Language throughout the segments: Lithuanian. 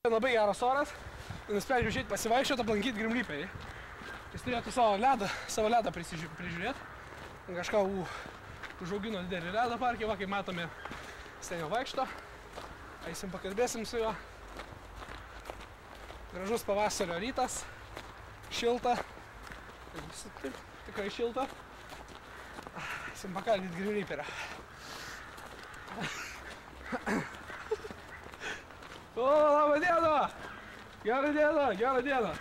Labai geras oras, nusprendžiau išeiti pasivaikščioti, aplankyti Grim Reaperį. Jis turėtų savo ledą prižiūrėti. Kažką užaugino didelį ledą parke, va, kaip matome, jis ten jau vaikšto. Eisim pakalbėsim su juo. Gražus pavasario rytas, šilta, tikrai šilta. Eisim pakalbėti Grim Reaperio. O, labą dieną! Gerą dieną, gerą dieną!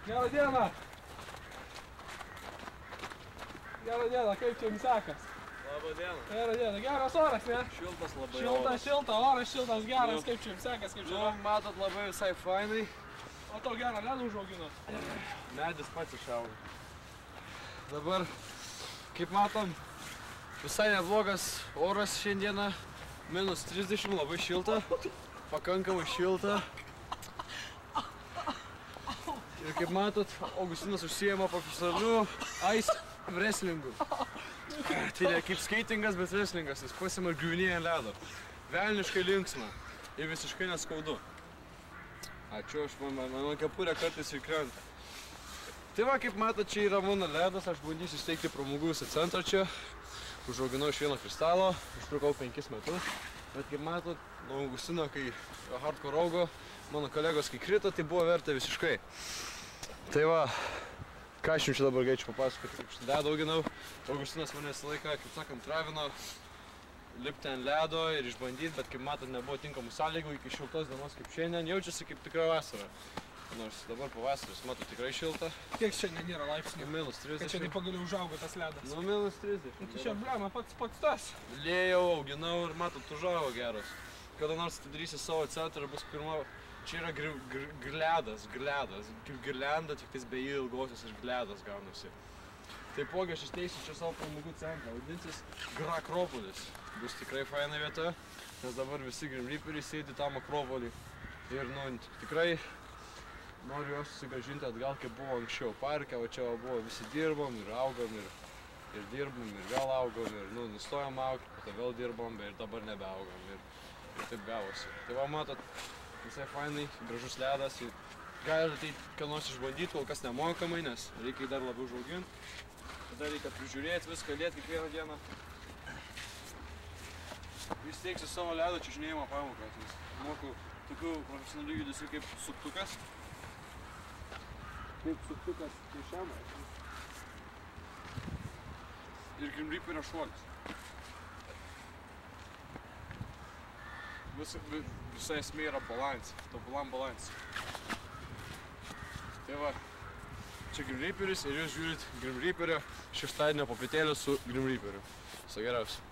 Gerą dieną! Gerą dieną, kaip čia jums sekas? Labą dieną. Gerą dieną, geras oras, ne? Šiltas labai Šilta, oras šiltas, geras, kaip čia jums sekas, kaip čia? Nu, matot, labai visai fainai. O to gerą ledą užauginot? Medis pats išaugo. Dabar, kaip matom, visai neblogas oras šiandieną. Minus 30, labai šilta, pakankamai šilta. Ir kaip matot, Augustinas užsiema profesionaliu ice wrestlingu. Tai ne kaip skeitingas, bet wrestlingas, jis pasima ir griuvinėja ant ledo. Velniškai linksma ir visiškai neskaudu. Ačiū, mano kepurė kartais ir krenta. Tai va, kaip matot, čia yra mano ledas, aš bandysiu steigti pramogų visą centrą čia. Užauginau iš vieno kristalo, užtrukau 5 metus. Bet kaip matot, nuo Augustino, kai hardcore augo, mano kolegos kai krito, tai buvo verta visiškai. Tai va, ką aš jums čia dabar gaičiau papasakoti, kaip šitą ledą auginau. Augustinas mane visą laiką, kaip sakant, travino lipti ant ledo ir išbandyti, bet kaip matot, nebuvo tinkamų sąlygų iki šiltos dienos kaip šiandien. Jaučiasi kaip tikra vasara. Nors dabar pavasaris, matot, tikrai šilta. Kiek šiandien yra laipsnių? Minus 30. Kad čia taip pagaliau užaugo tas ledas? Nu, minus 30. Tai čia, blema, pats tas. Liejau, auginau ir matot, užaugo geras. Kada nors atidarysi savo centrą, bus pirma, čia yra girledas, kaip girlenda, tik tais be ilgosios ir girledas gaunasi. Taipogi aš įsteigsiu čia savo pramogų centrą, vadinsis Akropolis. Bus tikrai faina vieta, nes dabar visi Grim Reaperiai sėdi tam Akropolį. Ir, nu, tikrai noriu juos susigrąžinti atgal, kaip buvo anksčiau parke, o čia buvo visi dirbom ir augom ir dirbom ir vėl augom ir nustojom augti, po to vėl dirbom ir dabar nebeaugom ir taip gavosi. Tai va, matot, visai fainai, gražus ledas, galite tai ką nors išbandyti, kol kas nemokamai, nes reikia dar labiau užauginti. Tada reikia prižiūrėti viską, lieti kiekvieną dieną. Vis teiksi savo ledo čiuožinėjimo pamokas, nes moku tokių profesionalių judesių kaip suktukas. Kaip suktukas šiam. Ir Grim Reaperio šuolis. Visa esmė yra balansė, tobulam balansė. Tai va, čia Grim Reaperis ir jūs žiūrit Grim Reaperio šeštadienio popietėlį su Grim Reaperiu. Viso geriausio.